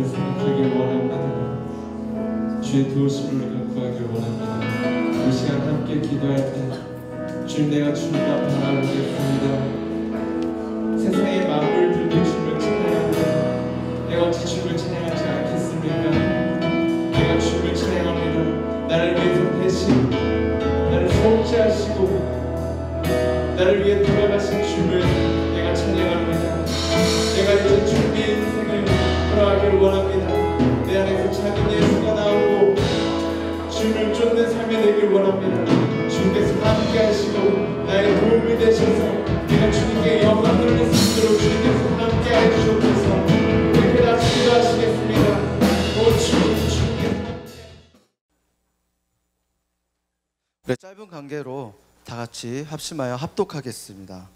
생각하길 원합니다. 주의 도우심을 구하길 원합니다. 이 시간 함께 기도할 때 주님, 내가 주님 앞에 나아가겠습니다. 세상의 만물들도 주님을 찬양합니다. 내가 어찌 주님을 찬양하지 않겠습니까? 내가 주님을 찬양합니다. 나를 위해서 대신 나를 속죄하시고 나를 위해 돌아가신 주님을 내가 찬양합니다. 내가 이제 주님의 인생을 돌아가기를 원합니다. 내 안에서 작은 예수가 나오고 주님을 쫓는 삶이 되길 원합니다. 주님께서 함께 하시고 나의 도움이 되셔서 내가 주님께 영광 돌릴 수 있도록 주님께서 함께 해주셔서 이렇게 다시 기도하시겠습니다. 오 주님. 네, 짧은 관계로 다 같이 합심하여 합독하겠습니다.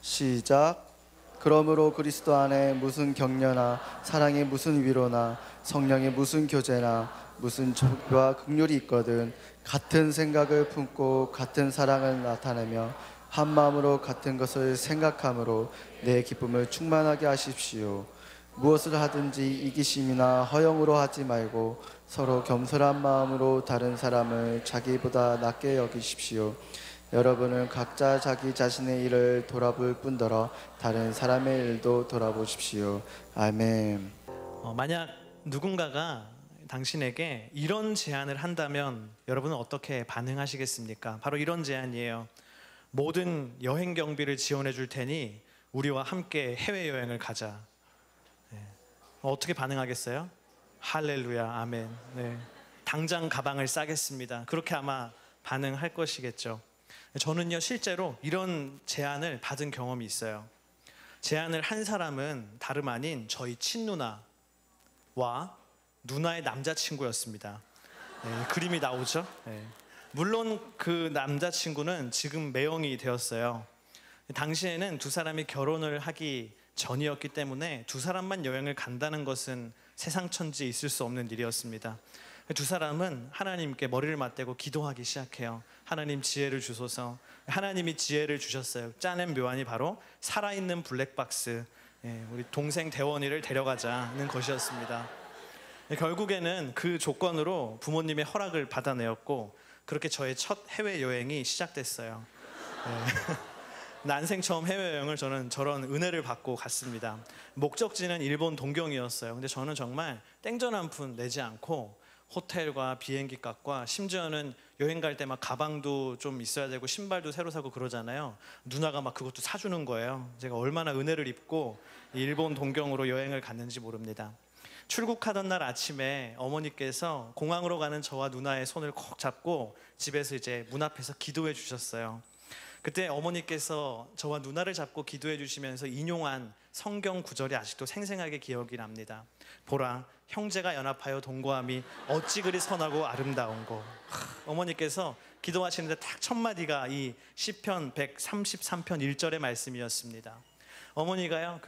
시작. 그러므로 그리스도 안에 무슨 격려나 사랑의 무슨 위로나 성령의 무슨 교제나 무슨 조와 긍휼이 있거든 같은 생각을 품고 같은 사랑을 나타내며 한 마음으로 같은 것을 생각함으로 내 기쁨을 충만하게 하십시오. 무엇을 하든지 이기심이나 허영으로 하지 말고 서로 겸손한 마음으로 다른 사람을 자기보다 낮게 여기십시오. 여러분은 각자 자기 자신의 일을 돌아볼 뿐더러 다른 사람의 일도 돌아보십시오. 아멘. 만약 누군가가 당신에게 이런 제안을 한다면 여러분은 어떻게 반응하시겠습니까? 바로 이런 제안이에요. 모든 여행 경비를 지원해 줄 테니 우리와 함께 해외여행을 가자. 네. 어떻게 반응하겠어요? 할렐루야, 아멘. 네. 당장 가방을 싸겠습니다. 그렇게 아마 반응할 것이겠죠. 저는요, 실제로 이런 제안을 받은 경험이 있어요. 제안을 한 사람은 다름 아닌 저희 친누나와 누나의 남자친구였습니다. 네, 그림이 나오죠? 네. 물론 그 남자친구는 지금 매형이 되었어요. 당시에는 두 사람이 결혼을 하기 전이었기 때문에 두 사람만 여행을 간다는 것은 세상천지에 있을 수 없는 일이었습니다. 두 사람은 하나님께 머리를 맞대고 기도하기 시작해요. 하나님 지혜를 주소서. 하나님이 지혜를 주셨어요. 짜낸 묘안이 바로 살아있는 블랙박스, 우리 동생 대원이를 데려가자는 것이었습니다. 결국에는 그 조건으로 부모님의 허락을 받아내었고 그렇게 저의 첫 해외여행이 시작됐어요. 난생 처음 해외여행을 저는 저런 은혜를 받고 갔습니다. 목적지는 일본 동경이었어요. 근데 저는 정말 땡전 한 푼 내지 않고 호텔과 비행기 값과 심지어는 여행 갈 때 막 가방도 좀 있어야 되고 신발도 새로 사고 그러잖아요. 누나가 막 그것도 사주는 거예요. 제가 얼마나 은혜를 입고 일본 동경으로 여행을 갔는지 모릅니다. 출국하던 날 아침에 어머니께서 공항으로 가는 저와 누나의 손을 콕 잡고 집에서 이제 문 앞에서 기도해 주셨어요. 그때 어머니께서 저와 누나를 잡고 기도해 주시면서 인용한 성경 구절이 아직도 생생하게 기억이 납니다. 보라, 형제가 연합하여 동거함이 어찌 그리 선하고 아름다운고. 어머니께서 기도하시는데 딱 첫 마디가 이 시편 133편 1절의 말씀이었습니다. 어머니가요,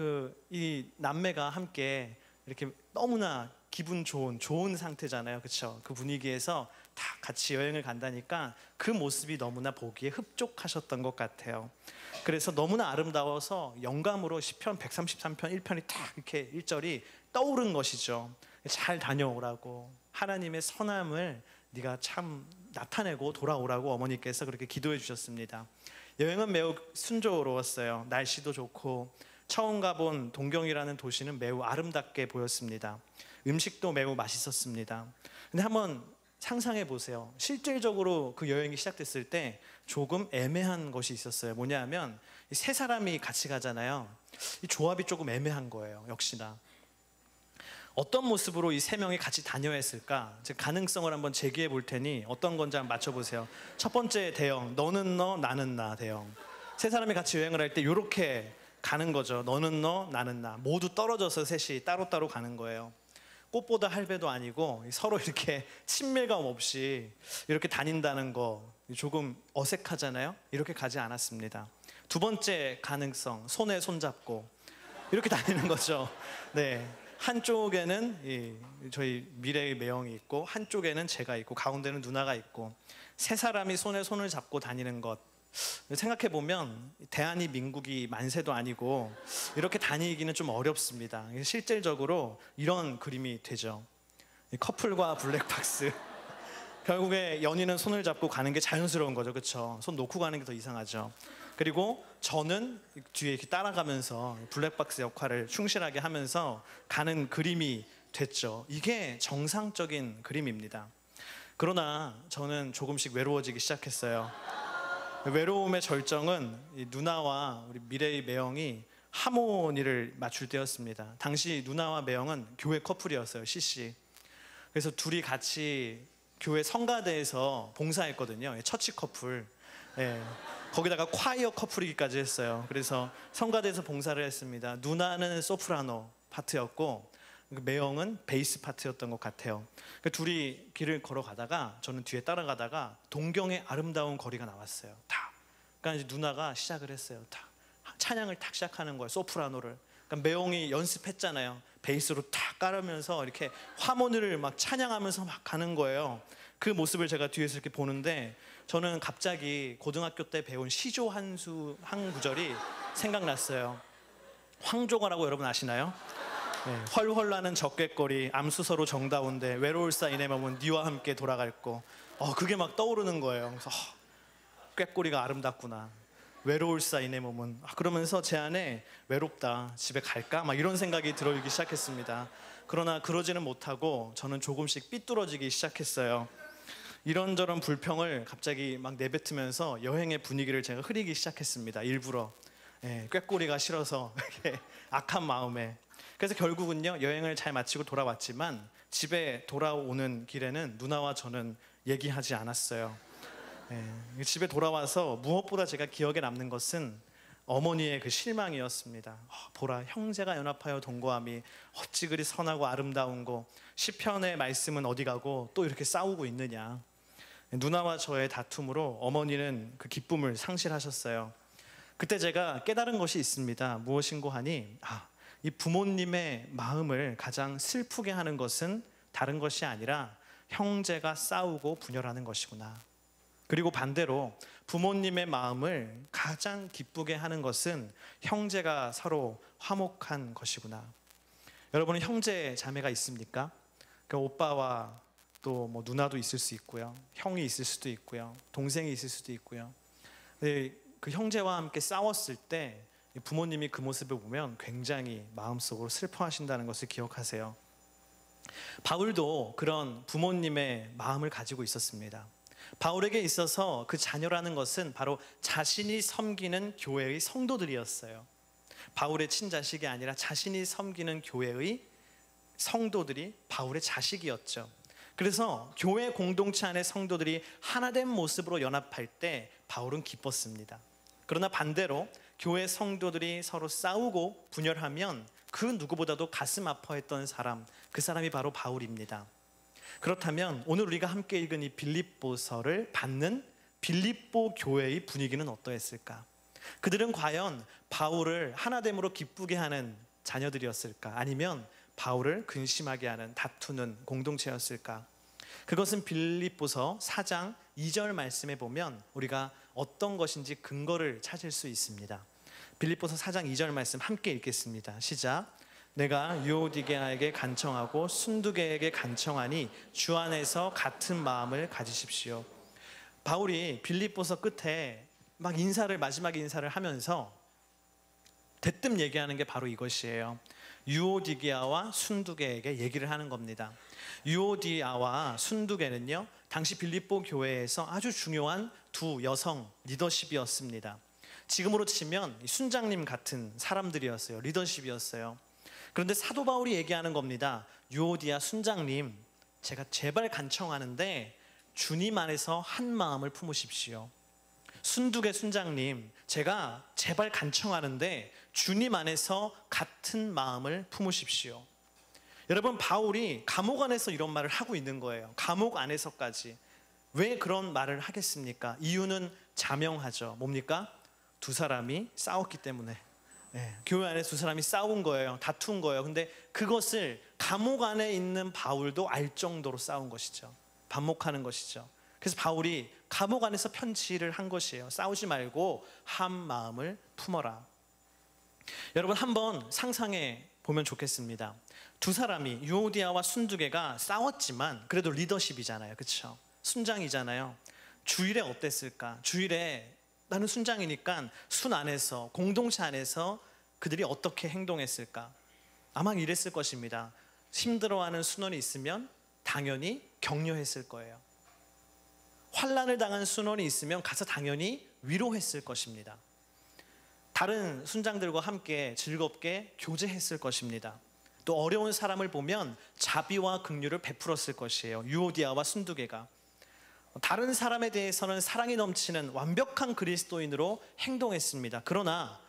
이 남매가 함께 이렇게 너무나 기분 좋은 상태잖아요, 그렇죠? 그 분위기에서 다 같이 여행을 간다니까 그 모습이 너무나 보기에 흡족하셨던 것 같아요. 그래서 너무나 아름다워서 영감으로 시편 133편 1편이 딱 이렇게 1절이 떠오른 것이죠. 잘 다녀오라고, 하나님의 선함을 네가 참 나타내고 돌아오라고 어머니께서 그렇게 기도해 주셨습니다. 여행은 매우 순조로웠어요. 날씨도 좋고 처음 가본 동경이라는 도시는 매우 아름답게 보였습니다. 음식도 매우 맛있었습니다. 근데 한번 상상해 보세요. 실질적으로 그 여행이 시작됐을 때 조금 애매한 것이 있었어요. 뭐냐 하면 세 사람이 같이 가잖아요. 이 조합이 조금 애매한 거예요. 역시나 어떤 모습으로 이 세 명이 같이 다녀야 했을까? 제가 가능성을 한번 제기해 볼 테니 어떤 건지 한번 맞춰보세요. 첫 번째 대형, 너는 너 나는 나 대형. 세 사람이 같이 여행을 할 때 이렇게 가는 거죠. 너는 너 나는 나, 모두 떨어져서 셋이 따로따로 가는 거예요. 꽃보다 할배도 아니고 서로 이렇게 친밀감 없이 이렇게 다닌다는 거 조금 어색하잖아요. 이렇게 가지 않았습니다. 두 번째 가능성, 손에 손잡고 이렇게 다니는 거죠. 네, 한쪽에는 저희 미래의 매형이 있고 한쪽에는 제가 있고 가운데는 누나가 있고 세 사람이 손에 손을 잡고 다니는 것, 생각해 보면 대한민국이 만세도 아니고 이렇게 다니기는 좀 어렵습니다. 실질적으로 이런 그림이 되죠. 이 커플과 블랙박스. 결국에 연인은 손을 잡고 가는 게 자연스러운 거죠, 그렇죠? 손 놓고 가는 게 더 이상하죠. 그리고 저는 뒤에 이렇게 따라가면서 블랙박스 역할을 충실하게 하면서 가는 그림이 됐죠. 이게 정상적인 그림입니다. 그러나 저는 조금씩 외로워지기 시작했어요. 외로움의 절정은 이 누나와 우리 미래의 매형이 하모니를 맞출 때였습니다. 당시 누나와 매형은 교회 커플이었어요, CC. 그래서 둘이 같이 교회 성가대에서 봉사했거든요. 처치 커플. 예. 거기다가 콰이어 커플이기까지 했어요. 그래서 성가대에서 봉사를 했습니다. 누나는 소프라노 파트였고 매형은 베이스 파트였던 것 같아요. 둘이 길을 걸어가다가 저는 뒤에 따라가다가 동경의 아름다운 거리가 나왔어요. 탁. 그러니까 이제 누나가 시작을 했어요. 탁. 찬양을 탁 시작하는 거예요. 소프라노를. 그러니까 매형이 연습했잖아요. 베이스로 탁 깔으면서 이렇게 하모니를 막 찬양하면서 막 가는 거예요. 그 모습을 제가 뒤에서 이렇게 보는데 저는 갑자기 고등학교 때 배운 시조 한 구절이 생각났어요. 황조가라고 여러분 아시나요? 네, 헐헐 나는 적괭거리 암수서로 정다운데 외로울사 이내 몸은 니와 함께 돌아갈 거. 그게 막 떠오르는 거예요. 그래서 꾀꼬리가 아름답구나. 외로울사 이내 몸은. 그러면서 제 안에 외롭다, 집에 갈까? 막 이런 생각이 들어오기 시작했습니다. 그러나 그러지는 못하고 저는 조금씩 삐뚤어지기 시작했어요. 이런저런 불평을 갑자기 막 내뱉으면서 여행의 분위기를 제가 흐리기 시작했습니다. 일부러. 꾀꼬리가 싫어서 악한 마음에. 그래서 결국은요, 여행을 잘 마치고 돌아왔지만 집에 돌아오는 길에는 누나와 저는 얘기하지 않았어요. 집에 돌아와서 무엇보다 제가 기억에 남는 것은 어머니의 그 실망이었습니다. 보라, 형제가 연합하여 동거함이 어찌 그리 선하고 아름다운고, 시편의 말씀은 어디 가고 또 이렇게 싸우고 있느냐. 누나와 저의 다툼으로 어머니는 그 기쁨을 상실하셨어요. 그때 제가 깨달은 것이 있습니다. 무엇인고 하니 이 부모님의 마음을 가장 슬프게 하는 것은 다른 것이 아니라 형제가 싸우고 분열하는 것이구나. 그리고 반대로 부모님의 마음을 가장 기쁘게 하는 것은 형제가 서로 화목한 것이구나. 여러분은 형제 자매가 있습니까? 그 오빠와 또 뭐 누나도 있을 수 있고요, 형이 있을 수도 있고요, 동생이 있을 수도 있고요. 근데 그 형제와 함께 싸웠을 때 부모님이 그 모습을 보면 굉장히 마음속으로 슬퍼하신다는 것을 기억하세요. 바울도 그런 부모님의 마음을 가지고 있었습니다. 바울에게 있어서 그 자녀라는 것은 바로 자신이 섬기는 교회의 성도들이었어요. 바울의 친자식이 아니라 자신이 섬기는 교회의 성도들이 바울의 자식이었죠. 그래서 교회 공동체 안의 성도들이 하나된 모습으로 연합할 때 바울은 기뻤습니다. 그러나 반대로 교회 성도들이 서로 싸우고 분열하면 그 누구보다도 가슴 아파했던 사람, 그 사람이 바로 바울입니다. 그렇다면 오늘 우리가 함께 읽은 이 빌립보서를 받는 빌립보 교회의 분위기는 어떠했을까? 그들은 과연 바울을 하나됨으로 기쁘게 하는 자녀들이었을까? 아니면 바울을 근심하게 하는 다투는 공동체였을까? 그것은 빌립보서 4장 2절 말씀에 보면 우리가 어떤 것인지 근거를 찾을 수 있습니다. 빌립보서 4장 2절 말씀 함께 읽겠습니다. 시작. 내가 유오디게아에게 간청하고 순두계에게 간청하니 주 안에서 같은 마음을 가지십시오. 바울이 빌립보서 끝에 막 마지막 인사를 하면서 대뜸 얘기하는 게 바로 이것이에요. 유오디게아와 순두계에게 얘기를 하는 겁니다. 유오디아와 순두계는요, 당시 빌립보 교회에서 아주 중요한 두 여성 리더십이었습니다. 지금으로 치면 순장님 같은 사람들이었어요. 리더십이었어요. 그런데 사도 바울이 얘기하는 겁니다. 유오디아 순장님, 제가 제발 간청하는데 주님 안에서 한 마음을 품으십시오. 순두계 순장님, 제가 제발 간청하는데 주님 안에서 같은 마음을 품으십시오. 여러분, 바울이 감옥 안에서 이런 말을 하고 있는 거예요. 감옥 안에서까지. 왜 그런 말을 하겠습니까? 이유는 자명하죠. 뭡니까? 두 사람이 싸웠기 때문에. 교회 안에서 두 사람이 싸운 거예요. 다툰 거예요. 근데 그것을 감옥 안에 있는 바울도 알 정도로 싸운 것이죠. 반목하는 것이죠. 그래서 바울이 감옥 안에서 편지를 한 것이에요. 싸우지 말고 한 마음을 품어라. 여러분 한번 상상해 보면 좋겠습니다. 두 사람이 유오디아와 순두개가 싸웠지만 그래도 리더십이잖아요. 그렇죠? 순장이잖아요. 주일에 어땠을까? 주일에 나는 순장이니까 순 안에서, 공동체 안에서 그들이 어떻게 행동했을까? 아마 이랬을 것입니다. 힘들어하는 순원이 있으면 당연히 격려했을 거예요. 환난을 당한 순원이 있으면 가서 당연히 위로했을 것입니다. 다른 순장들과 함께 즐겁게 교제했을 것입니다. 또 어려운 사람을 보면 자비와 긍휼을 베풀었을 것이에요. 유오디아와 순두개가. 다른 사람에 대해서는 사랑이 넘치는 완벽한 그리스도인으로 행동했습니다. 그러나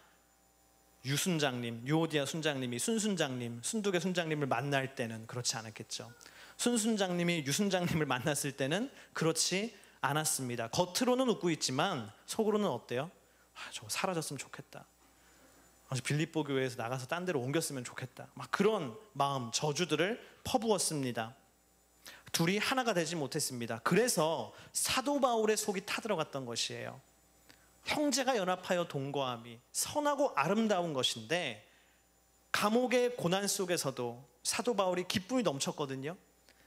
유순장님, 유오디아 순장님이 순순장님, 순두개 순장님을 만날 때는 그렇지 않았겠죠. 순순장님이 유순장님을 만났을 때는 그렇지 않았습니다. 겉으로는 웃고 있지만 속으로는 어때요? 저거 사라졌으면 좋겠다. 빌립보 교회에서 나가서 딴 데로 옮겼으면 좋겠다. 막 그런 마음, 저주들을 퍼부었습니다. 둘이 하나가 되지 못했습니다. 그래서 사도 바울의 속이 타들어갔던 것이에요. 형제가 연합하여 동거함이 선하고 아름다운 것인데 감옥의 고난 속에서도 사도 바울이 기쁨이 넘쳤거든요.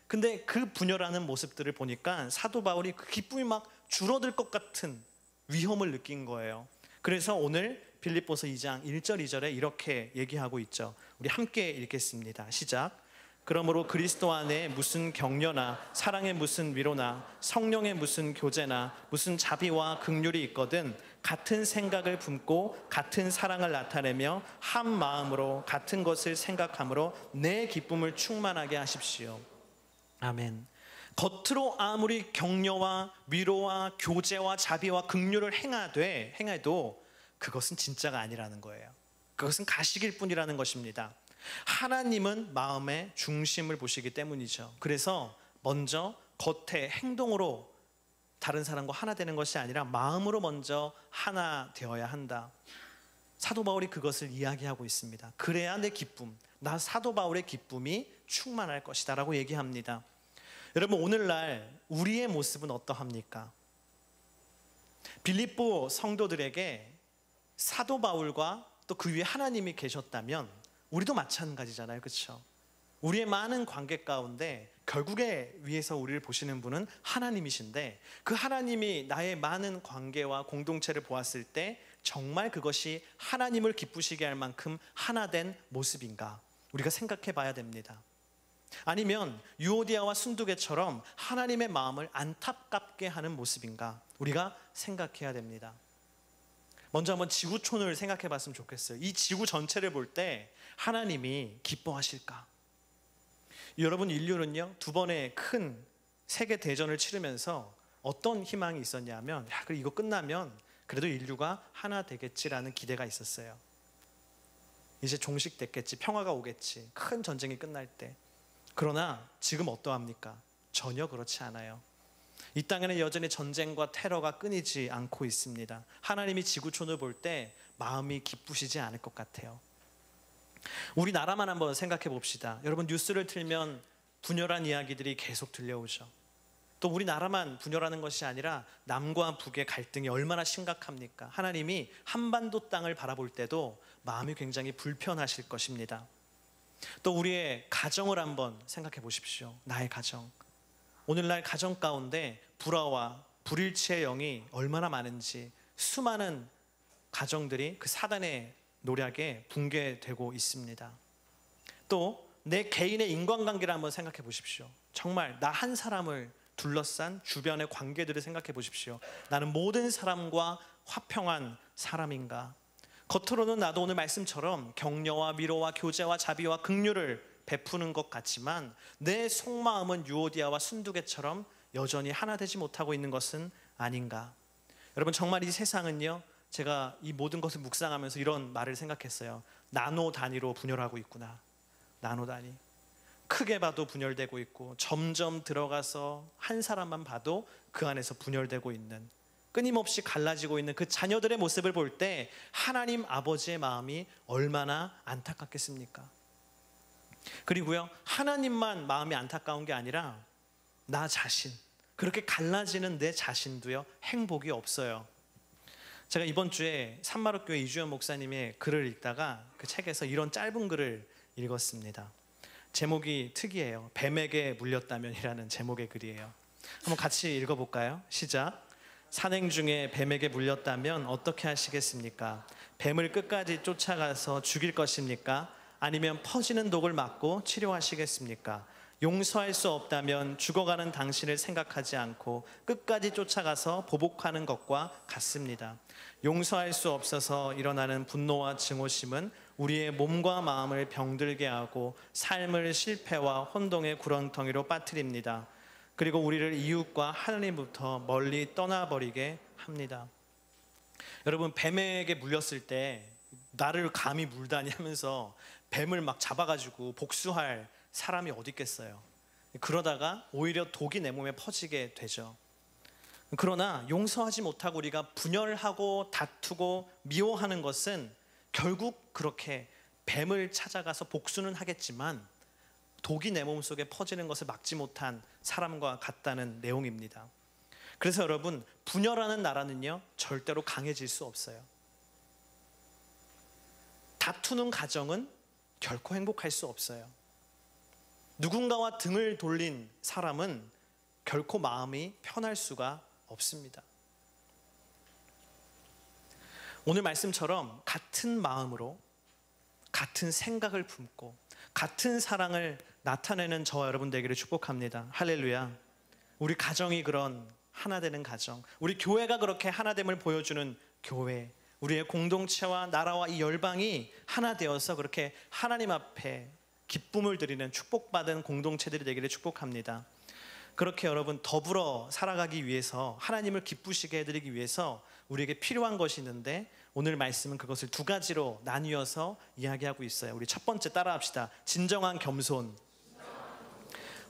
근데 그 분열하는 모습들을 보니까 사도 바울이 그 기쁨이 막 줄어들 것 같은 위험을 느낀 거예요. 그래서 오늘 빌립보서 2장 1절 2절에 이렇게 얘기하고 있죠. 우리 함께 읽겠습니다. 시작. 그러므로 그리스도 안에 무슨 격려나 사랑의 무슨 위로나 성령의 무슨 교제나 무슨 자비와 긍휼이 있거든 같은 생각을 품고 같은 사랑을 나타내며 한 마음으로 같은 것을 생각함으로 내 기쁨을 충만하게 하십시오. 아멘. 겉으로 아무리 격려와 위로와 교제와 자비와 긍휼을 행해도 그것은 진짜가 아니라는 거예요. 그것은 가식일 뿐이라는 것입니다. 하나님은 마음의 중심을 보시기 때문이죠. 그래서 먼저 겉의 행동으로 다른 사람과 하나 되는 것이 아니라 마음으로 먼저 하나 되어야 한다. 사도 바울이 그것을 이야기하고 있습니다. 그래야 내 기쁨, 나 사도 바울의 기쁨이 충만할 것이다 라고 얘기합니다. 여러분 오늘날 우리의 모습은 어떠합니까? 빌립보 성도들에게 사도 바울과 또 그 위에 하나님이 계셨다면 우리도 마찬가지잖아요. 그렇죠? 우리의 많은 관계 가운데 결국에 위에서 우리를 보시는 분은 하나님이신데 그 하나님이 나의 많은 관계와 공동체를 보았을 때 정말 그것이 하나님을 기쁘시게 할 만큼 하나 된 모습인가? 우리가 생각해 봐야 됩니다. 아니면 유오디아와 순두개처럼 하나님의 마음을 안타깝게 하는 모습인가? 우리가 생각해야 됩니다. 먼저 한번 지구촌을 생각해 봤으면 좋겠어요. 이 지구 전체를 볼 때 하나님이 기뻐하실까? 여러분 인류는요 2번의 큰 세계 대전을 치르면서 어떤 희망이 있었냐면 그래 이거 끝나면 그래도 인류가 하나 되겠지라는 기대가 있었어요. 이제 종식됐겠지, 평화가 오겠지, 큰 전쟁이 끝날 때. 그러나 지금 어떠합니까? 전혀 그렇지 않아요. 이 땅에는 여전히 전쟁과 테러가 끊이지 않고 있습니다. 하나님이 지구촌을 볼 때 마음이 기쁘시지 않을 것 같아요. 우리나라만 한번 생각해 봅시다. 여러분 뉴스를 틀면 분열한 이야기들이 계속 들려오죠. 또 우리나라만 분열하는 것이 아니라 남과 북의 갈등이 얼마나 심각합니까? 하나님이 한반도 땅을 바라볼 때도 마음이 굉장히 불편하실 것입니다. 또 우리의 가정을 한번 생각해 보십시오. 나의 가정. 오늘날 가정 가운데 불화와 불일치의 영이 얼마나 많은지 수많은 가정들이 그 사단의 노략에 붕괴되고 있습니다. 또 내 개인의 인간관계를 한번 생각해 보십시오. 정말 나 한 사람을 둘러싼 주변의 관계들을 생각해 보십시오. 나는 모든 사람과 화평한 사람인가? 겉으로는 나도 오늘 말씀처럼 격려와 위로와 교제와 자비와 긍휼을 베푸는 것 같지만 내 속마음은 유오디아와 순두개처럼 여전히 하나 되지 못하고 있는 것은 아닌가? 여러분 정말 이 세상은요, 제가 이 모든 것을 묵상하면서 이런 말을 생각했어요. 나노 단위로 분열하고 있구나. 나노 단위. 크게 봐도 분열되고 있고 점점 들어가서 한 사람만 봐도 그 안에서 분열되고 있는, 끊임없이 갈라지고 있는 그 자녀들의 모습을 볼 때 하나님 아버지의 마음이 얼마나 안타깝겠습니까? 그리고요, 하나님만 마음이 안타까운 게 아니라 나 자신, 그렇게 갈라지는 내 자신도요, 행복이 없어요. 제가 이번 주에 산마루교회 이주연 목사님의 글을 읽다가 그 책에서 이런 짧은 글을 읽었습니다. 제목이 특이해요. 뱀에게 물렸다면이라는 제목의 글이에요. 한번 같이 읽어볼까요? 시작. 산행 중에 뱀에게 물렸다면 어떻게 하시겠습니까? 뱀을 끝까지 쫓아가서 죽일 것입니까? 아니면 퍼지는 독을 맞고 치료하시겠습니까? 용서할 수 없다면 죽어가는 당신을 생각하지 않고 끝까지 쫓아가서 보복하는 것과 같습니다. 용서할 수 없어서 일어나는 분노와 증오심은 우리의 몸과 마음을 병들게 하고 삶을 실패와 혼동의 구렁텅이로 빠뜨립니다. 그리고 우리를 이웃과 하나님부터 멀리 떠나버리게 합니다. 여러분, 뱀에게 물렸을 때 나를 감히 물다니 하면서 뱀을 막 잡아가지고 복수할 사람이 어디 있겠어요. 그러다가 오히려 독이 내 몸에 퍼지게 되죠. 그러나 용서하지 못하고 우리가 분열하고 다투고 미워하는 것은 결국 그렇게 뱀을 찾아가서 복수는 하겠지만 독이 내 몸속에 퍼지는 것을 막지 못한 사람과 같다는 내용입니다. 그래서 여러분, 분열하는 나라는요, 절대로 강해질 수 없어요. 다투는 가정은 결코 행복할 수 없어요. 누군가와 등을 돌린 사람은 결코 마음이 편할 수가 없습니다. 오늘 말씀처럼 같은 마음으로 같은 생각을 품고 같은 사랑을 나타내는 저와 여러분 되기를 축복합니다. 할렐루야. 우리 가정이 그런 하나 되는 가정, 우리 교회가 그렇게 하나됨을 보여주는 교회, 우리의 공동체와 나라와 이 열방이 하나 되어서 그렇게 하나님 앞에 기쁨을 드리는 축복받은 공동체들이 되기를 축복합니다. 그렇게 여러분 더불어 살아가기 위해서, 하나님을 기쁘시게 해드리기 위해서 우리에게 필요한 것이 있는데 오늘 말씀은 그것을 두 가지로 나뉘어서 이야기하고 있어요. 우리 첫 번째 따라합시다. 진정한 겸손.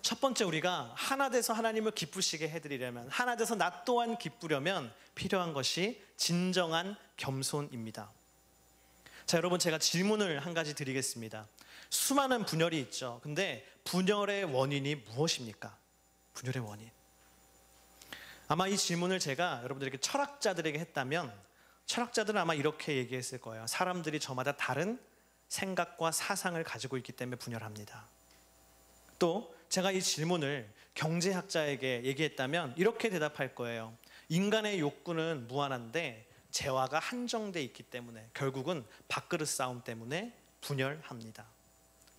첫 번째, 우리가 하나 돼서 하나님을 기쁘시게 해드리려면, 하나 돼서 나 또한 기쁘려면 필요한 것이 진정한 겸손입니다. 자, 여러분, 제가 질문을 한 가지 드리겠습니다. 수많은 분열이 있죠. 근데 분열의 원인이 무엇입니까? 분열의 원인. 아마 이 질문을 제가 여러분들에게 철학자들에게 했다면 철학자들은 아마 이렇게 얘기했을 거예요. 사람들이 저마다 다른 생각과 사상을 가지고 있기 때문에 분열합니다. 또 제가 이 질문을 경제학자에게 얘기했다면 이렇게 대답할 거예요. 인간의 욕구는 무한한데 재화가 한정돼 있기 때문에 결국은 밥그릇 싸움 때문에 분열합니다.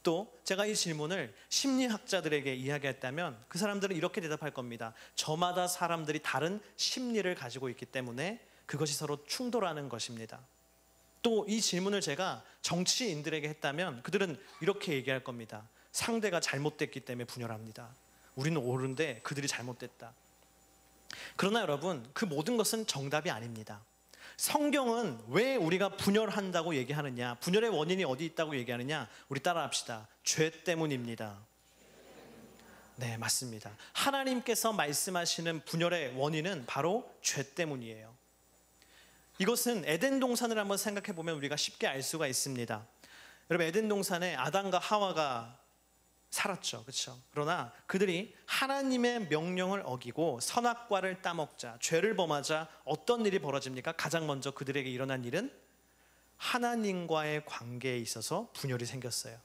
또 제가 이 질문을 심리학자들에게 이야기했다면 그 사람들은 이렇게 대답할 겁니다. 저마다 사람들이 다른 심리를 가지고 있기 때문에 그것이 서로 충돌하는 것입니다. 또 이 질문을 제가 정치인들에게 했다면 그들은 이렇게 얘기할 겁니다. 상대가 잘못됐기 때문에 분열합니다. 우리는 옳은데 그들이 잘못됐다. 그러나 여러분, 그 모든 것은 정답이 아닙니다. 성경은 왜 우리가 분열한다고 얘기하느냐, 분열의 원인이 어디 있다고 얘기하느냐, 우리 따라합시다. 죄 때문입니다. 네, 맞습니다. 하나님께서 말씀하시는 분열의 원인은 바로 죄 때문이에요. 이것은 에덴 동산을 한번 생각해 보면 우리가 쉽게 알 수가 있습니다. 여러분, 에덴 동산에 아담과 하와가 살았죠, 그렇죠? 그러나 그들이 하나님의 명령을 어기고 선악과를 따먹자, 죄를 범하자 어떤 일이 벌어집니까? 가장 먼저 그들에게 일어난 일은 하나님과의 관계에 있어서 분열이 생겼어요.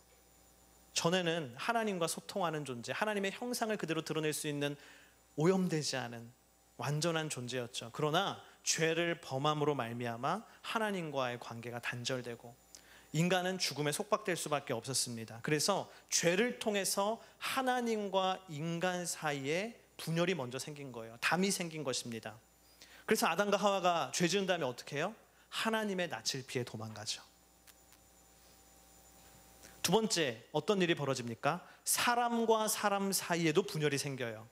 전에는 하나님과 소통하는 존재, 하나님의 형상을 그대로 드러낼 수 있는 오염되지 않은 완전한 존재였죠. 그러나 죄를 범함으로 말미암아 하나님과의 관계가 단절되고 인간은 죽음에 속박될 수밖에 없었습니다. 그래서 죄를 통해서 하나님과 인간 사이에 분열이 먼저 생긴 거예요. 담이 생긴 것입니다. 그래서 아담과 하와가 죄 지은 다음에 어떻게 해요? 하나님의 낯을 피해 도망가죠. 두 번째, 어떤 일이 벌어집니까? 사람과 사람 사이에도 분열이 생겨요.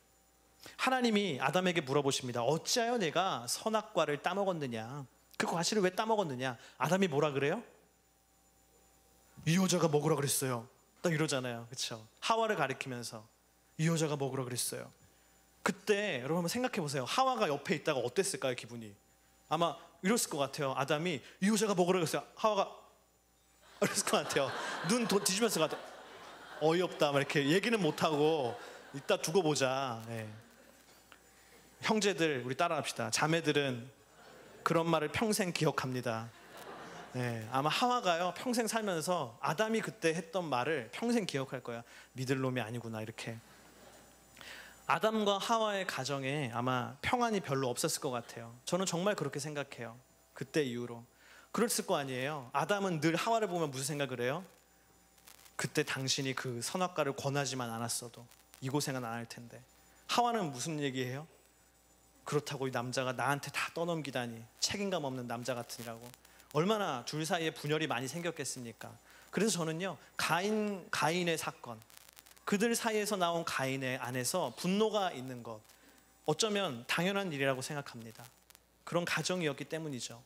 하나님이 아담에게 물어보십니다. 어찌하여 내가 선악과를 따먹었느냐? 그 과실을 왜 따먹었느냐? 아담이 뭐라 그래요? 이 여자가 먹으라 그랬어요. 딱 이러잖아요, 그렇죠? 하와를 가리키면서 이 여자가 먹으라 그랬어요. 그때 여러분 한번 생각해 보세요. 하와가 옆에 있다가 어땠을까요, 기분이? 아마 이랬을 것 같아요. 아담이 이 여자가 먹으라 그랬어요. 하와가 이랬을 것 같아요. 눈 뒤집었을 것 같아요. 어이없다, 막 이렇게 얘기는 못 하고 이따 두고 보자. 네. 형제들 우리 따라합시다. 자매들은 그런 말을 평생 기억합니다. 네, 아마 하와가요 평생 살면서 아담이 그때 했던 말을 평생 기억할 거야. 믿을 놈이 아니구나 이렇게. 아담과 하와의 가정에 아마 평안이 별로 없었을 것 같아요. 저는 정말 그렇게 생각해요. 그때 이후로 그랬을 거 아니에요. 아담은 늘 하와를 보면 무슨 생각을 해요? 그때 당신이 그 선악과를 권하지만 않았어도 이 고생은 안 할 텐데. 하와는 무슨 얘기해요? 그렇다고 이 남자가 나한테 다 떠넘기다니, 책임감 없는 남자 같으니라고. 얼마나 둘 사이에 분열이 많이 생겼겠습니까? 그래서 저는요, 가인의 사건, 그들 사이에서 나온 가인의 안에서 분노가 있는 것, 어쩌면 당연한 일이라고 생각합니다. 그런 가정이었기 때문이죠.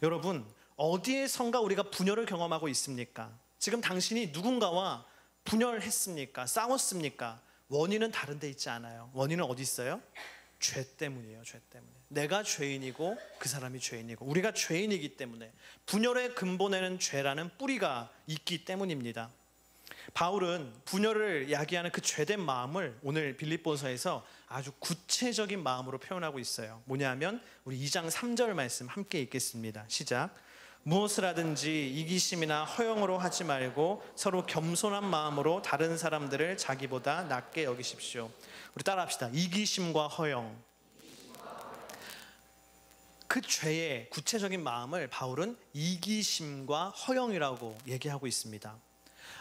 여러분, 어디에선가 우리가 분열을 경험하고 있습니까? 지금 당신이 누군가와 분열했습니까? 싸웠습니까? 원인은 다른 데 있지 않아요. 원인은 어디 있어요? 죄 때문이에요. 죄 때문에. 내가 죄인이고 그 사람이 죄인이고 우리가 죄인이기 때문에 분열의 근본에는 죄라는 뿌리가 있기 때문입니다. 바울은 분열을 야기하는 그 죄된 마음을 오늘 빌립보서에서 아주 구체적인 마음으로 표현하고 있어요. 뭐냐면 우리 2장 3절 말씀 함께 읽겠습니다. 시작. 무엇을 하든지 이기심이나 허영으로 하지 말고 서로 겸손한 마음으로 다른 사람들을 자기보다 낮게 여기십시오. 우리 따라합시다. 이기심과 허영. 그 죄의 구체적인 마음을 바울은 이기심과 허영이라고 얘기하고 있습니다.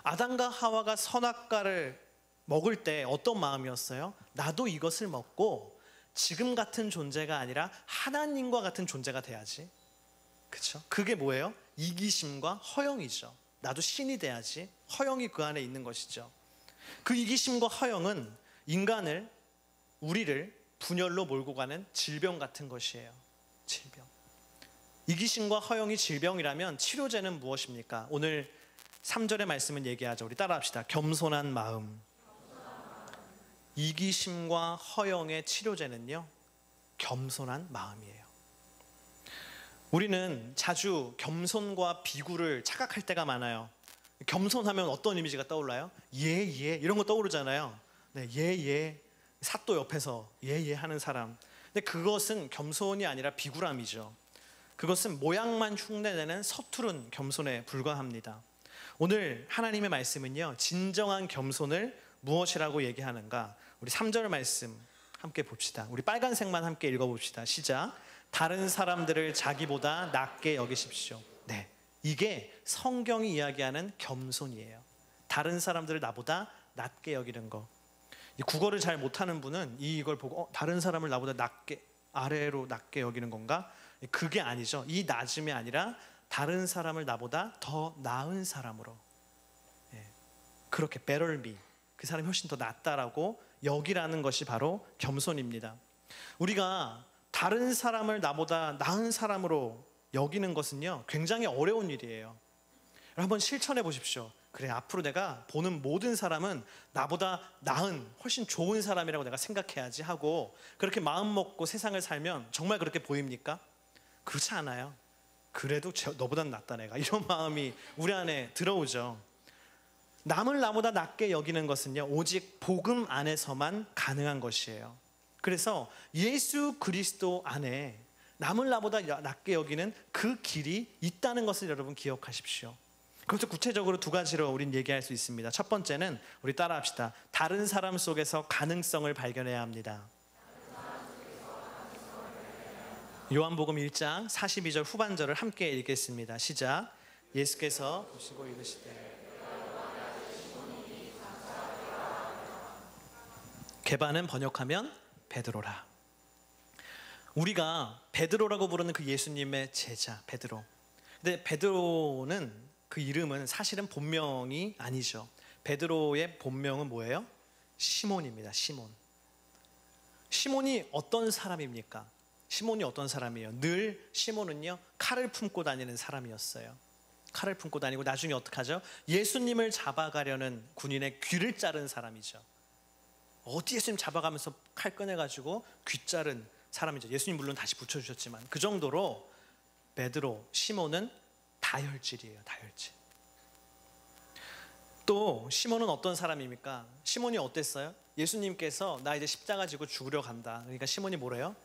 아담과 하와가 선악과를 먹을 때 어떤 마음이었어요? 나도 이것을 먹고 지금 같은 존재가 아니라 하나님과 같은 존재가 돼야지. 그렇죠? 그게 뭐예요? 이기심과 허영이죠. 나도 신이 돼야지. 허영이 그 안에 있는 것이죠. 그 이기심과 허영은 인간을, 우리를 분열로 몰고 가는 질병 같은 것이에요. 질병. 이기심과 허영이 질병이라면 치료제는 무엇입니까? 오늘 3절의 말씀은 얘기하죠. 우리 따라합시다. 겸손한 마음. 이기심과 허영의 치료제는요, 겸손한 마음이에요. 우리는 자주 겸손과 비굴을 착각할 때가 많아요. 겸손하면 어떤 이미지가 떠올라요? 예 이런 거 떠오르잖아요. 네, 예 사또 옆에서 예 하는 사람. 근데 그것은 겸손이 아니라 비굴함이죠. 그것은 모양만 흉내내는 서투른 겸손에 불과합니다. 오늘 하나님의 말씀은요, 진정한 겸손을 무엇이라고 얘기하는가? 우리 3절 말씀 함께 봅시다. 우리 빨간색만 함께 읽어봅시다. 시작. 다른 사람들을 자기보다 낮게 여기십시오. 네, 이게 성경이 이야기하는 겸손이에요. 다른 사람들을 나보다 낮게 여기는 거. 이 국어를 잘 못하는 분은 이걸 보고 다른 사람을 나보다 낮게, 아래로 낮게 여기는 건가? 그게 아니죠. 이 낮음이 아니라 다른 사람을 나보다 더 나은 사람으로, 그렇게 better me, 그 사람이 훨씬 더 낫다라고 여기라는 것이 바로 겸손입니다. 우리가 다른 사람을 나보다 나은 사람으로 여기는 것은요, 굉장히 어려운 일이에요. 한번 실천해 보십시오. 그래, 앞으로 내가 보는 모든 사람은 나보다 나은, 훨씬 좋은 사람이라고 내가 생각해야지 하고 그렇게 마음 먹고 세상을 살면 정말 그렇게 보입니까? 그렇지 않아요. 그래도 너보다는 낫다 내가, 이런 마음이 우리 안에 들어오죠. 남을 나보다 낮게 여기는 것은요, 오직 복음 안에서만 가능한 것이에요. 그래서 예수 그리스도 안에 남을 나보다 낮게 여기는 그 길이 있다는 것을 여러분 기억하십시오. 그것도 구체적으로 두 가지로 우린 얘기할 수 있습니다. 첫 번째는 우리 따라합시다. 다른 사람 속에서 가능성을 발견해야 합니다. 요한복음 1장 42절 후반절을 함께 읽겠습니다. 시작. 예수께서 보시고 이르시되 개반은 번역하면 베드로라. 우리가 베드로라고 부르는 그 예수님의 제자 베드로. 근데 베드로는 그 이름은 사실은 본명이 아니죠. 베드로의 본명은 뭐예요? 시몬입니다. 시몬. 시몬이 어떤 사람입니까? 시몬이 어떤 사람이에요? 늘 시몬은요, 칼을 품고 다니는 사람이었어요. 칼을 품고 다니고 나중에 어떻게 하죠? 예수님을 잡아가려는 군인의 귀를 자른 사람이죠. 어디 예수님 잡아가면서 칼 꺼내가지고 귀 자른 사람이죠. 예수님 물론 다시 붙여주셨지만 그 정도로 베드로, 시몬은 다혈질이에요. 다혈질. 또 시몬은 어떤 사람입니까? 시몬이 어땠어요? 예수님께서 나 이제 십자가 지고 죽으려 간다. 그러니까 시몬이 뭐래요?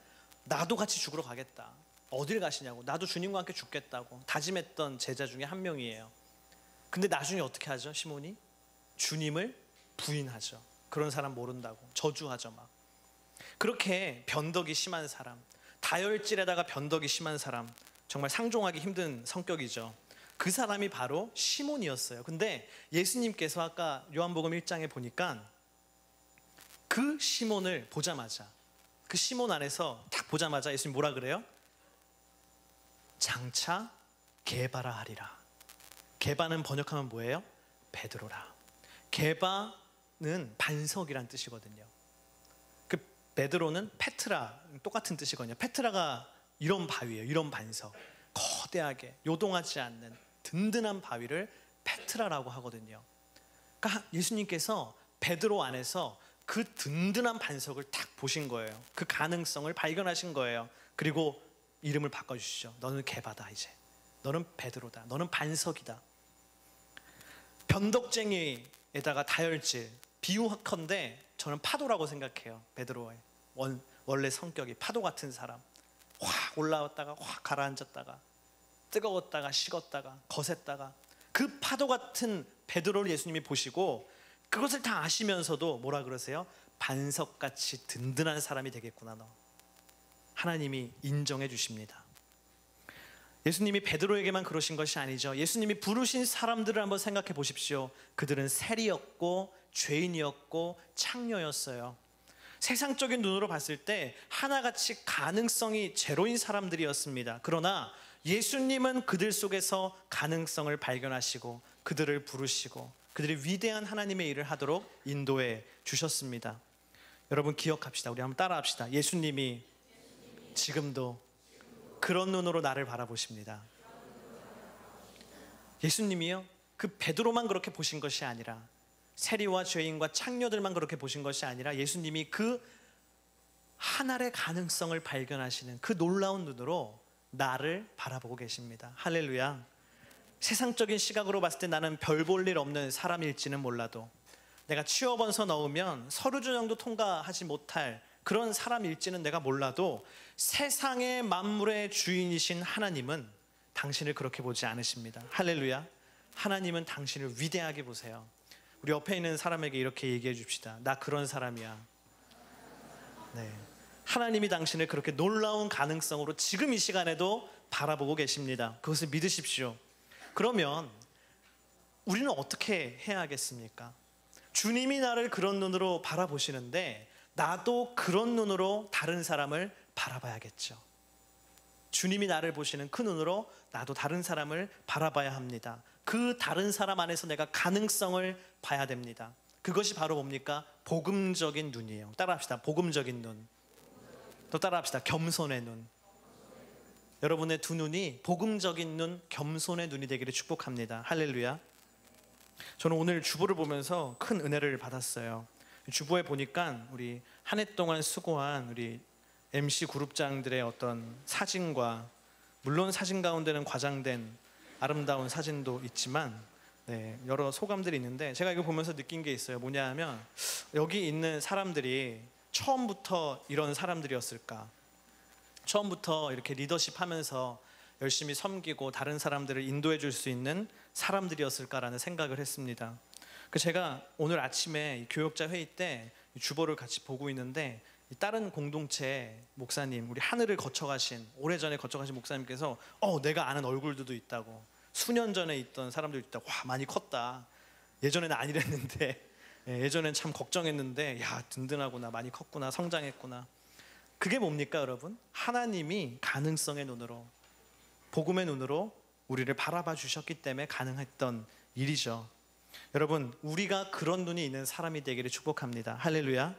나도 같이 죽으러 가겠다. 어딜 가시냐고. 나도 주님과 함께 죽겠다고 다짐했던 제자 중에 한 명이에요. 근데 나중에 어떻게 하죠? 시몬이 주님을 부인하죠. 그런 사람 모른다고 저주하죠. 막 그렇게 변덕이 심한 사람, 다혈질에다가 변덕이 심한 사람, 정말 상종하기 힘든 성격이죠. 그 사람이 바로 시몬이었어요. 근데 예수님께서 아까 요한복음 1장에 보니까 그 시몬을 보자마자, 그 시몬 안에서 딱 보자마자 예수님 뭐라 그래요? 장차 게바라 하리라. 게바는 번역하면 뭐예요? 베드로라. 게바는 반석이란 뜻이거든요. 그 베드로는 페트라, 똑같은 뜻이거든요. 페트라가 이런 바위예요. 이런 반석, 거대하게 요동하지 않는 든든한 바위를 페트라라고 하거든요. 그러니까 예수님께서 베드로 안에서 그 든든한 반석을 딱 보신 거예요. 그 가능성을 발견하신 거예요. 그리고 이름을 바꿔주시죠. 너는 게바다. 이제 너는 베드로다. 너는 반석이다. 변덕쟁이에다가 다혈질, 비유컨대 저는 파도라고 생각해요. 베드로의 원래 성격이 파도 같은 사람. 확 올라왔다가 확 가라앉았다가 뜨거웠다가 식었다가 거셌다가, 그 파도 같은 베드로를 예수님이 보시고 그것을 다 아시면서도 뭐라 그러세요? 반석같이 든든한 사람이 되겠구나 너. 하나님이 인정해 주십니다. 예수님이 베드로에게만 그러신 것이 아니죠. 예수님이 부르신 사람들을 한번 생각해 보십시오. 그들은 세리였고 죄인이었고 창녀였어요. 세상적인 눈으로 봤을 때 하나같이 가능성이 제로인 사람들이었습니다. 그러나 예수님은 그들 속에서 가능성을 발견하시고 그들을 부르시고 그들이 위대한 하나님의 일을 하도록 인도해 주셨습니다. 여러분 기억합시다. 우리 한번 따라합시다. 예수님이 지금도 그런 눈으로 나를 바라보십니다. 예수님이요, 그 베드로만 그렇게 보신 것이 아니라, 세리와 죄인과 창녀들만 그렇게 보신 것이 아니라, 예수님이 그 하늘의 가능성을 발견하시는 그 놀라운 눈으로 나를 바라보고 계십니다. 할렐루야. 세상적인 시각으로 봤을 때 나는 별 볼 일 없는 사람일지는 몰라도, 내가 취업원서 넣으면 서류 전형도 통과하지 못할 그런 사람일지는 내가 몰라도, 세상의 만물의 주인이신 하나님은 당신을 그렇게 보지 않으십니다. 할렐루야. 하나님은 당신을 위대하게 보세요. 우리 옆에 있는 사람에게 이렇게 얘기해 줍시다. 나 그런 사람이야. 네. 하나님이 당신을 그렇게 놀라운 가능성으로 지금 이 시간에도 바라보고 계십니다. 그것을 믿으십시오. 그러면 우리는 어떻게 해야 하겠습니까? 주님이 나를 그런 눈으로 바라보시는데 나도 그런 눈으로 다른 사람을 바라봐야겠죠. 주님이 나를 보시는 그 눈으로 나도 다른 사람을 바라봐야 합니다. 그 다른 사람 안에서 내가 가능성을 봐야 됩니다. 그것이 바로 뭡니까? 복음적인 눈이에요. 따라합시다. 복음적인 눈. 또 따라합시다. 겸손의 눈. 여러분의 두 눈이 복음적인 눈, 겸손의 눈이 되기를 축복합니다. 할렐루야. 저는 오늘 주보를 보면서 큰 은혜를 받았어요. 주보에 보니까 우리 한 해 동안 수고한 우리 MC 그룹장들의 어떤 사진과, 물론 사진 가운데는 과장된 아름다운 사진도 있지만 여러 소감들이 있는데, 제가 이거 보면서 느낀 게 있어요. 뭐냐 하면, 여기 있는 사람들이 처음부터 이런 사람들이었을까? 처음부터 이렇게 리더십 하면서 열심히 섬기고 다른 사람들을 인도해 줄 수 있는 사람들이었을까라는 생각을 했습니다. 제가 오늘 아침에 교역자 회의 때 주보를 같이 보고 있는데, 다른 공동체 목사님, 우리 하늘을 거쳐가신, 오래전에 거쳐가신 목사님께서 내가 아는 얼굴들도 있다고, 수년 전에 있던 사람들도 있다고, 와 많이 컸다, 예전에는 아니랬는데 예전엔 참 걱정했는데 야 든든하구나, 많이 컸구나, 성장했구나. 그게 뭡니까 여러분? 하나님이 가능성의 눈으로, 복음의 눈으로 우리를 바라봐 주셨기 때문에 가능했던 일이죠. 여러분, 우리가 그런 눈이 있는 사람이 되기를 축복합니다. 할렐루야.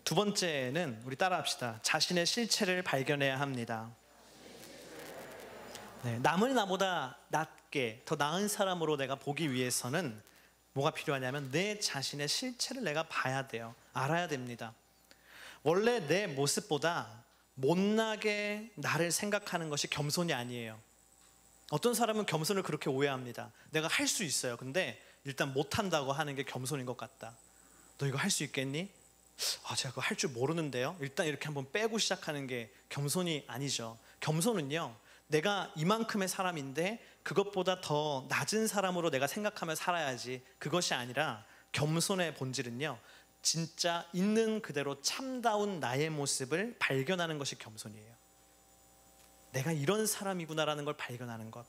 두 번째는 우리 따라합시다. 자신의 실체를 발견해야 합니다. 남을 나보다 낫게, 더 나은 사람으로 내가 보기 위해서는 뭐가 필요하냐면 내 자신의 실체를 내가 봐야 돼요. 알아야 됩니다. 원래 내 모습보다 못나게 나를 생각하는 것이 겸손이 아니에요. 어떤 사람은 겸손을 그렇게 오해합니다. 내가 할 수 있어요. 근데 일단 못한다고 하는 게 겸손인 것 같다. 너 이거 할 수 있겠니? 제가 그거 할 줄 모르는데요. 일단 이렇게 한번 빼고 시작하는 게 겸손이 아니죠. 겸손은요, 내가 이만큼의 사람인데 그것보다 더 낮은 사람으로 내가 생각하며 살아야지, 그것이 아니라 겸손의 본질은요, 진짜 있는 그대로 참다운 나의 모습을 발견하는 것이 겸손이에요. 내가 이런 사람이구나라는 걸 발견하는 것.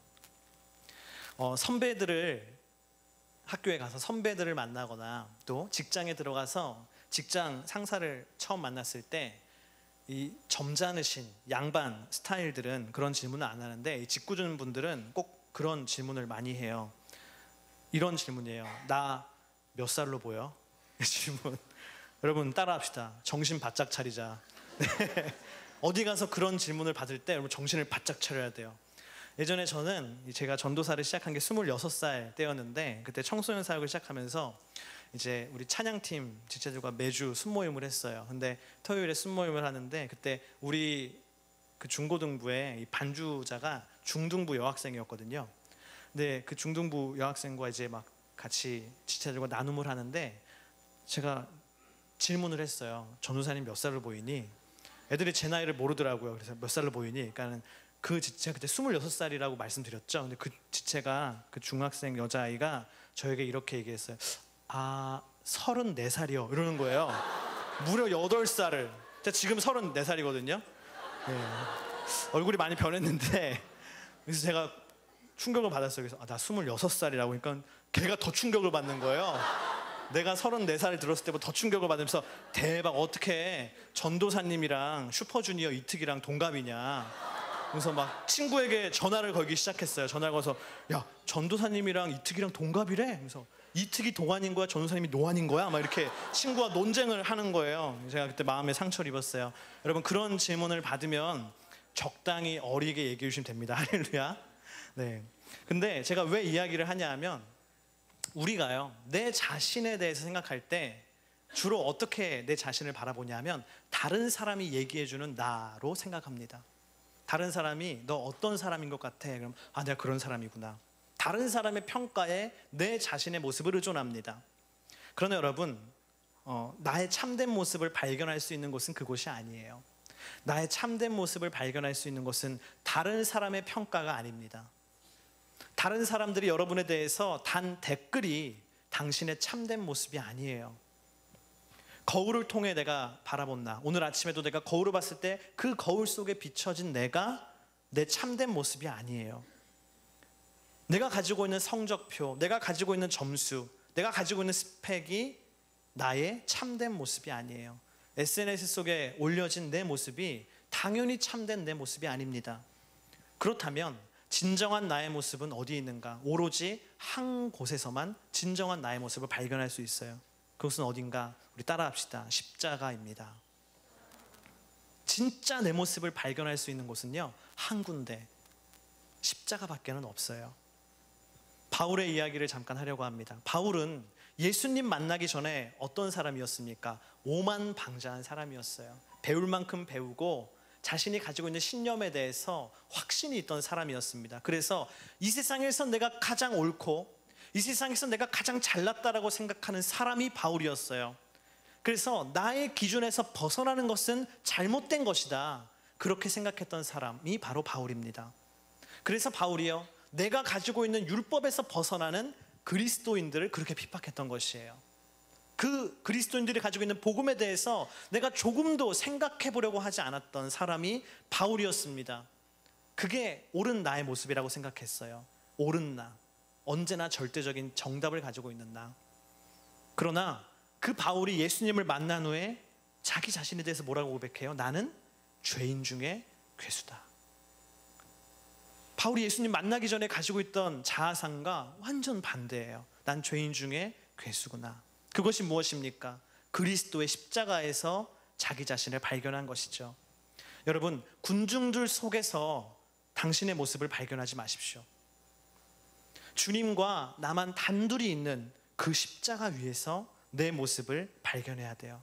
학교에 가서 선배들을 만나거나 또 직장에 들어가서 직장 상사를 처음 만났을 때 이 점잖으신 양반 스타일들은 그런 질문을 안 하는데, 이 직구준 분들은 꼭 그런 질문을 많이 해요. 이런 질문이에요. 나 몇 살로 보여? 이 질문. 여러분 따라합시다. 정신 바짝 차리자. 네. 어디 가서 그런 질문을 받을 때 여러분 정신을 바짝 차려야 돼요. 예전에 제가 전도사를 시작한 게 26살 때였는데, 그때 청소년 사역을 시작하면서 이제 우리 찬양팀 지체들과 매주 순모임을 했어요. 근데 토요일에 순모임을 하는데, 그때 우리 그 중고등부의 이 반주자가 중등부 여학생이었거든요. 근데 그 중등부 여학생과 이제 막 같이 지체들과 나눔을 하는데, 제가 질문을 했어요. 전도사님 몇 살로 보이니? 애들이 제 나이를 모르더라고요. 그래서 몇 살로 보이니? 그러니까 그 지체가 그때 26살이라고 말씀드렸죠. 근데 그 지체가, 그 중학생 여자아이가 저에게 이렇게 얘기했어요. 34살이요. 이러는 거예요. 무려 8살을. 지금 34살이거든요. 네. 얼굴이 많이 변했는데, 그래서 제가 충격을 받았어요. 그래서 나 26살이라고. 그러니까 걔가 더 충격을 받는 거예요. 내가 34살 들었을 때보다 더 충격을 받으면서, 대박, 어떻게 전도사님이랑 슈퍼주니어 이특이랑 동갑이냐. 그래서 막 친구에게 전화를 걸기 시작했어요. 전화를 걸어서, 야, 전도사님이랑 이특이랑 동갑이래. 그래서 이특이 동안인 거야? 전도사님이 노안인 거야? 막 이렇게 친구와 논쟁을 하는 거예요. 제가 그때 마음에 상처를 입었어요. 여러분, 그런 질문을 받으면 적당히 어리게 얘기해 주시면 됩니다. 할렐루야. 네. 근데 제가 왜 이야기를 하냐 하면, 우리가요, 내 자신에 대해서 생각할 때 주로 어떻게 내 자신을 바라보냐 하면, 다른 사람이 얘기해주는 나로 생각합니다. 다른 사람이 너 어떤 사람인 것 같아? 그럼 내가 그런 사람이구나. 다른 사람의 평가에 내 자신의 모습을 의존합니다. 그러나 여러분, 나의 참된 모습을 발견할 수 있는 곳은 그곳이 아니에요. 나의 참된 모습을 발견할 수 있는 곳은 다른 사람의 평가가 아닙니다. 다른 사람들이 여러분에 대해서 단 댓글이 당신의 참된 모습이 아니에요. 거울을 통해 내가 바라본 나, 오늘 아침에도 내가 거울을 봤을 때 그 거울 속에 비춰진 내가 내 참된 모습이 아니에요. 내가 가지고 있는 성적표, 내가 가지고 있는 점수, 내가 가지고 있는 스펙이 나의 참된 모습이 아니에요. SNS 속에 올려진 내 모습이 당연히 참된 내 모습이 아닙니다. 그렇다면 진정한 나의 모습은 어디에 있는가? 오로지 한 곳에서만 진정한 나의 모습을 발견할 수 있어요. 그것은 어딘가? 우리 따라합시다. 십자가입니다. 진짜 내 모습을 발견할 수 있는 곳은요, 한 군데, 십자가밖에는 없어요. 바울의 이야기를 잠깐 하려고 합니다. 바울은 예수님 만나기 전에 어떤 사람이었습니까? 오만방자한 사람이었어요. 배울 만큼 배우고 자신이 가지고 있는 신념에 대해서 확신이 있던 사람이었습니다. 그래서 이 세상에서 내가 가장 옳고 이 세상에서 내가 가장 잘났다라고 생각하는 사람이 바울이었어요. 그래서 나의 기준에서 벗어나는 것은 잘못된 것이다, 그렇게 생각했던 사람이 바로 바울입니다. 그래서 바울이요, 내가 가지고 있는 율법에서 벗어나는 그리스도인들을 그렇게 핍박했던 것이에요. 그 그리스도인들이 가지고 있는 복음에 대해서 내가 조금도 생각해 보려고 하지 않았던 사람이 바울이었습니다. 그게 옳은 나의 모습이라고 생각했어요. 옳은 나, 언제나 절대적인 정답을 가지고 있는 나. 그러나 그 바울이 예수님을 만난 후에 자기 자신에 대해서 뭐라고 고백해요? 나는 죄인 중에 괴수다. 바울이 예수님 만나기 전에 가지고 있던 자아상과 완전 반대예요. 난 죄인 중에 괴수구나. 그것이 무엇입니까? 그리스도의 십자가에서 자기 자신을 발견한 것이죠. 여러분, 군중들 속에서 당신의 모습을 발견하지 마십시오. 주님과 나만 단둘이 있는 그 십자가 위에서 내 모습을 발견해야 돼요.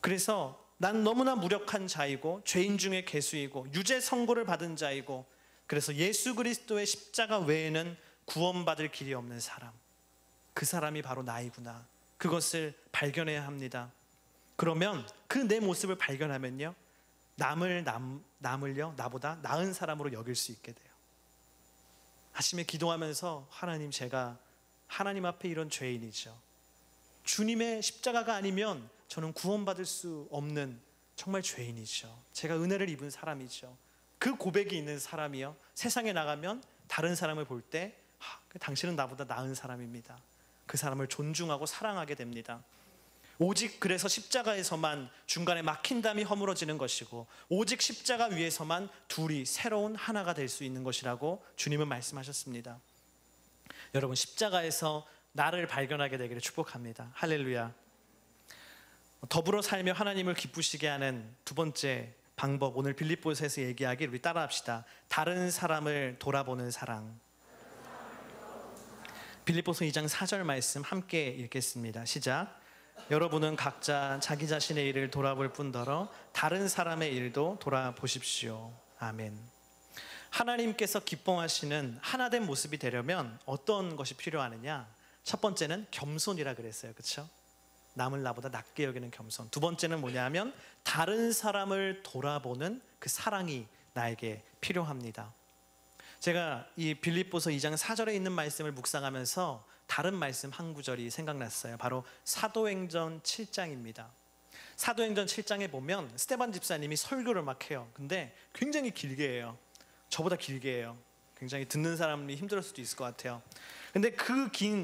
그래서 난 너무나 무력한 자이고 죄인 중에 괴수이고 유죄 선고를 받은 자이고, 그래서 예수 그리스도의 십자가 외에는 구원받을 길이 없는 사람, 그 사람이 바로 나이구나. 그것을 발견해야 합니다. 그러면 그 내 모습을 발견하면요, 남을요 나보다 나은 사람으로 여길 수 있게 돼요. 아침에 기도하면서 하나님, 제가 하나님 앞에 이런 죄인이죠. 주님의 십자가가 아니면 저는 구원받을 수 없는 정말 죄인이죠. 제가 은혜를 입은 사람이죠. 그 고백이 있는 사람이요, 세상에 나가면 다른 사람을 볼 때 당신은 나보다 나은 사람입니다. 그 사람을 존중하고 사랑하게 됩니다. 오직 그래서 십자가에서만 중간에 막힌 담이 허물어지는 것이고, 오직 십자가 위에서만 둘이 새로운 하나가 될 수 있는 것이라고 주님은 말씀하셨습니다. 여러분, 십자가에서 나를 발견하게 되기를 축복합니다. 할렐루야. 더불어 살며 하나님을 기쁘시게 하는 두 번째 방법, 오늘 빌립보서에서 얘기하길 우리 따라합시다. 다른 사람을 돌아보는 사랑. 빌립보서 2장 4절 말씀 함께 읽겠습니다. 시작. 여러분은 각자 자기 자신의 일을 돌아볼 뿐더러 다른 사람의 일도 돌아보십시오. 아멘. 하나님께서 기뻐하시는 하나된 모습이 되려면 어떤 것이 필요하느냐? 첫 번째는 겸손이라 그랬어요. 그렇죠? 남을 나보다 낮게 여기는 겸손. 두 번째는 뭐냐면 다른 사람을 돌아보는 그 사랑이 나에게 필요합니다. 제가 이 빌립보서 2장 4절에 있는 말씀을 묵상하면서 다른 말씀 한 구절이 생각났어요. 바로 사도행전 7장입니다. 사도행전 7장에 보면 스데반 집사님이 설교를 막 해요. 근데 굉장히 길게 해요. 저보다 길게 해요. 굉장히 듣는 사람이 힘들 수도 있을 것 같아요. 근데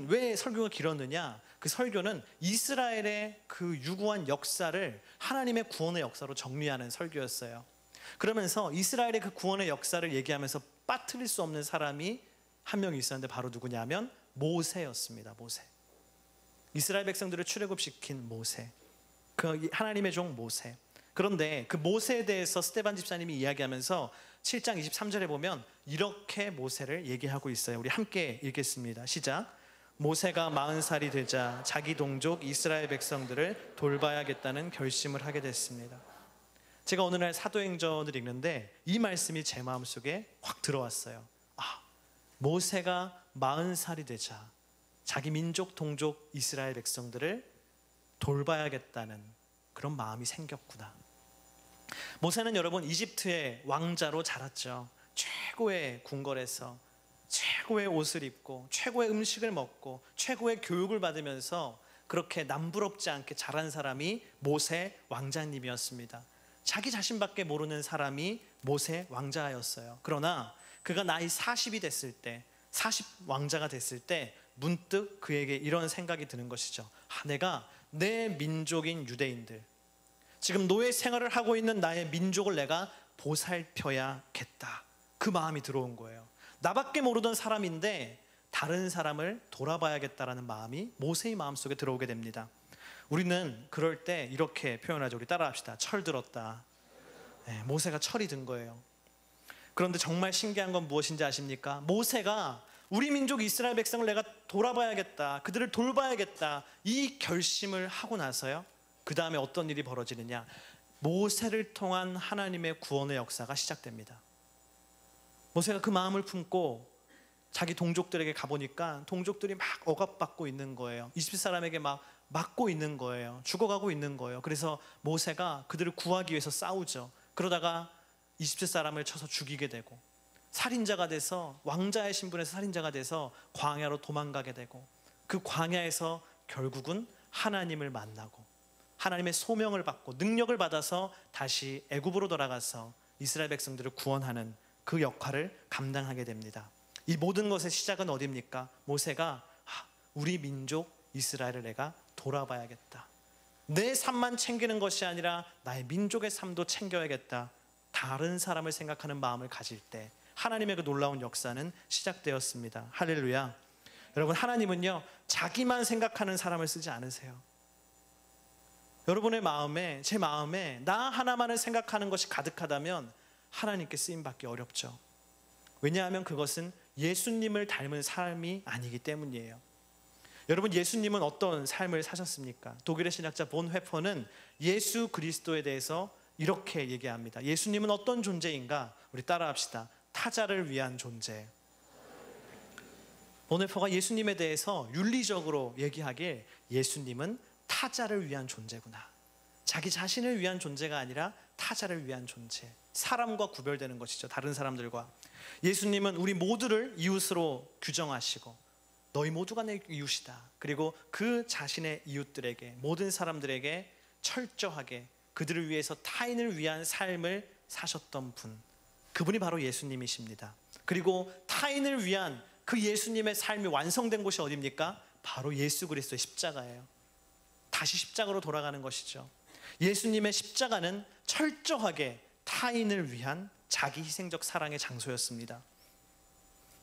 왜 설교가 길었느냐? 그 설교는 이스라엘의 그 유구한 역사를 하나님의 구원의 역사로 정리하는 설교였어요. 그러면서 이스라엘의 그 구원의 역사를 얘기하면서 빠뜨릴 수 없는 사람이 한 명 있었는데 바로 누구냐면 모세였습니다. 모세. 이스라엘 백성들을 출애굽시킨 모세. 그 하나님의 종 모세. 그런데 그 모세에 대해서 스데반 집사님이 이야기하면서 7장 23절에 보면 이렇게 모세를 얘기하고 있어요. 우리 함께 읽겠습니다. 시작. 모세가 40살이 되자 자기 동족 이스라엘 백성들을 돌봐야겠다는 결심을 하게 됐습니다. 제가 오늘날 사도행전을 읽는데 이 말씀이 제 마음속에 확 들어왔어요. 모세가 40살이 되자 자기 민족 동족 이스라엘 백성들을 돌봐야겠다는 그런 마음이 생겼구나. 모세는 여러분 이집트의 왕자로 자랐죠. 최고의 궁궐에서 최고의 옷을 입고 최고의 음식을 먹고 최고의 교육을 받으면서 그렇게 남부럽지 않게 자란 사람이 모세 왕자님이었습니다. 자기 자신밖에 모르는 사람이 모세 왕자였어요. 그러나 그가 나이 40이 됐을 때, 40 왕자가 됐을 때 문득 그에게 이런 생각이 드는 것이죠. 내가 내 민족인 유대인들, 지금 노예 생활을 하고 있는 나의 민족을 내가 보살펴야겠다. 그 마음이 들어온 거예요. 나밖에 모르던 사람인데 다른 사람을 돌아봐야겠다라는 마음이 모세의 마음속에 들어오게 됩니다. 우리는 그럴 때 이렇게 표현하죠. 우리 따라합시다. 철들었다. 네, 모세가 철이 든 거예요. 그런데 정말 신기한 건 무엇인지 아십니까? 모세가 우리 민족 이스라엘 백성을 내가 돌아봐야겠다, 그들을 돌봐야겠다, 이 결심을 하고 나서요, 그 다음에 어떤 일이 벌어지느냐? 모세를 통한 하나님의 구원의 역사가 시작됩니다. 모세가 그 마음을 품고 자기 동족들에게 가보니까 동족들이 막 억압받고 있는 거예요. 이집트 사람에게 막 맞고 있는 거예요. 죽어가고 있는 거예요. 그래서 모세가 그들을 구하기 위해서 싸우죠. 그러다가 이집트 사람을 쳐서 죽이게 되고 살인자가 돼서, 왕자의 신분에서 살인자가 돼서 광야로 도망가게 되고, 그 광야에서 결국은 하나님을 만나고 하나님의 소명을 받고 능력을 받아서 다시 애굽으로 돌아가서 이스라엘 백성들을 구원하는 그 역할을 감당하게 됩니다. 이 모든 것의 시작은 어디입니까? 모세가 우리 민족 이스라엘을 내가 돌아봐야겠다. 내 삶만 챙기는 것이 아니라 나의 민족의 삶도 챙겨야겠다. 다른 사람을 생각하는 마음을 가질 때 하나님의 그 놀라운 역사는 시작되었습니다. 할렐루야. 여러분, 하나님은요 자기만 생각하는 사람을 쓰지 않으세요. 여러분의 마음에, 제 마음에 나 하나만을 생각하는 것이 가득하다면 하나님께 쓰임받기 어렵죠. 왜냐하면 그것은 예수님을 닮은 삶이 아니기 때문이에요. 여러분, 예수님은 어떤 삶을 사셨습니까? 독일의 신학자 본 회퍼는 예수 그리스도에 대해서 이렇게 얘기합니다. 예수님은 어떤 존재인가? 우리 따라합시다. 타자를 위한 존재. 보네포가 예수님에 대해서 윤리적으로 얘기하길 예수님은 타자를 위한 존재구나. 자기 자신을 위한 존재가 아니라 타자를 위한 존재. 사람과 구별되는 것이죠. 다른 사람들과. 예수님은 우리 모두를 이웃으로 규정하시고 너희 모두가 내 이웃이다. 그리고 그 자신의 이웃들에게, 모든 사람들에게 철저하게 그들을 위해서 타인을 위한 삶을 사셨던 분, 그분이 바로 예수님이십니다. 그리고 타인을 위한 그 예수님의 삶이 완성된 곳이 어디입니까? 바로 예수 그리스도의 십자가예요. 다시 십자가로 돌아가는 것이죠. 예수님의 십자가는 철저하게 타인을 위한 자기 희생적 사랑의 장소였습니다.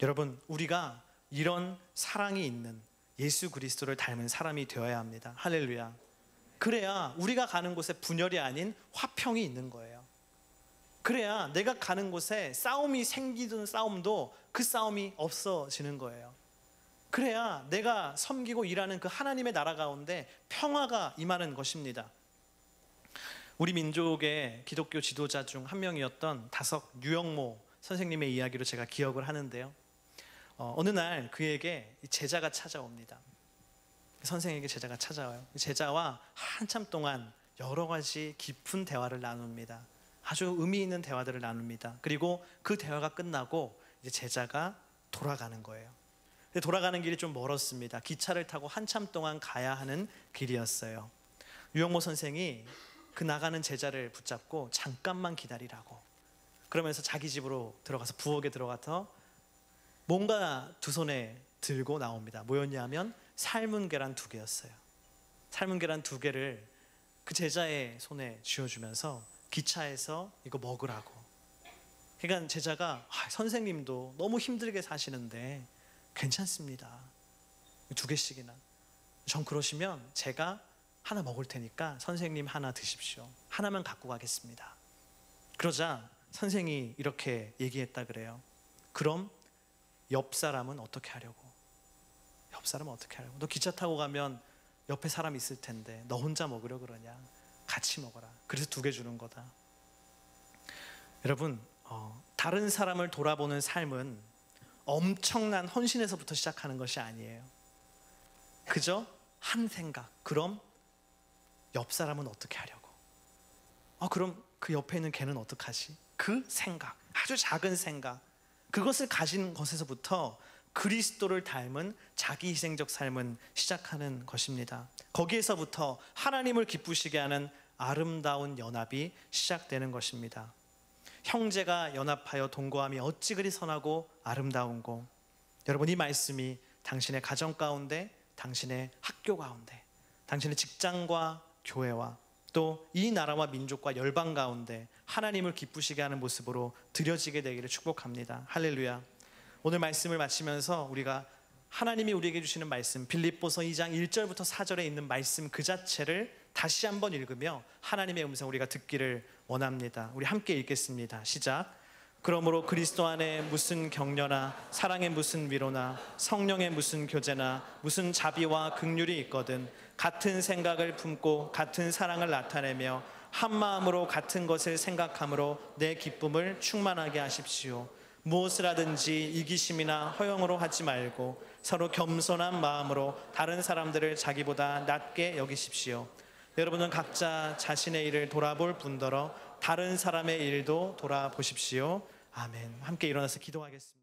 여러분, 우리가 이런 사랑이 있는 예수 그리스도를 닮은 사람이 되어야 합니다. 할렐루야. 그래야 우리가 가는 곳에 분열이 아닌 화평이 있는 거예요. 그래야 내가 가는 곳에 싸움이 생기던 싸움도 그 싸움이 없어지는 거예요. 그래야 내가 섬기고 일하는 그 하나님의 나라 가운데 평화가 임하는 것입니다. 우리 민족의 기독교 지도자 중 한 명이었던 다석 유영모 선생님의 이야기로 제가 기억을 하는데요. 어느 날 그에게 제자가 찾아옵니다. 선생에게 제자가 찾아와요. 제자와 한참 동안 여러 가지 깊은 대화를 나눕니다. 아주 의미 있는 대화들을 나눕니다. 그리고 그 대화가 끝나고 이제 제자가 돌아가는 거예요. 근데 돌아가는 길이 좀 멀었습니다. 기차를 타고 한참 동안 가야 하는 길이었어요. 유영모 선생이 그 나가는 제자를 붙잡고 잠깐만 기다리라고, 그러면서 자기 집으로 들어가서 부엌에 들어가서 뭔가 두 손에 들고 나옵니다. 뭐였냐면 삶은 계란 2개였어요. 삶은 계란 2개를 그 제자의 손에 쥐어주면서 기차에서 이거 먹으라고. 그러니까 제자가 선생님도 너무 힘들게 사시는데 괜찮습니다. 2개씩이나. 전 그러시면 제가 하나 먹을 테니까 선생님 하나 드십시오. 하나만 갖고 가겠습니다. 그러자 선생이 이렇게 얘기했다 그래요. 그럼 옆 사람은 어떻게 하려고? 옆 사람은 어떻게 하려고? 너 기차 타고 가면 옆에 사람 있을 텐데 너 혼자 먹으려 그러냐? 같이 먹어라. 그래서 2개 주는 거다. 여러분, 다른 사람을 돌아보는 삶은 엄청난 헌신에서부터 시작하는 것이 아니에요. 그저 한 생각. 그럼 옆 사람은 어떻게 하려고? 그럼 그 옆에 있는 걔는 어떡하지? 그 생각, 아주 작은 생각, 그것을 가진 것에서부터 그리스도를 닮은 자기 희생적 삶은 시작하는 것입니다. 거기에서부터 하나님을 기쁘시게 하는 아름다운 연합이 시작되는 것입니다. 형제가 연합하여 동거함이 어찌 그리 선하고 아름다운고. 여러분, 이 말씀이 당신의 가정 가운데, 당신의 학교 가운데, 당신의 직장과 교회와 또 이 나라와 민족과 열방 가운데 하나님을 기쁘시게 하는 모습으로 드려지게 되기를 축복합니다. 할렐루야. 오늘 말씀을 마치면서 우리가 하나님이 우리에게 주시는 말씀, 빌립보서 2장 1절부터 4절에 있는 말씀 그 자체를 다시 한번 읽으며 하나님의 음성 우리가 듣기를 원합니다. 우리 함께 읽겠습니다. 시작. 그러므로 그리스도 안에 무슨 격려나 사랑의 무슨 위로나 성령의 무슨 교제나 무슨 자비와 긍휼이 있거든 같은 생각을 품고 같은 사랑을 나타내며 한 마음으로 같은 것을 생각함으로 내 기쁨을 충만하게 하십시오. 무엇을 하든지 이기심이나 허영으로 하지 말고 서로 겸손한 마음으로 다른 사람들을 자기보다 낮게 여기십시오. 여러분은 각자 자신의 일을 돌아볼 뿐더러 다른 사람의 일도 돌아보십시오. 아멘. 함께 일어나서 기도하겠습니다.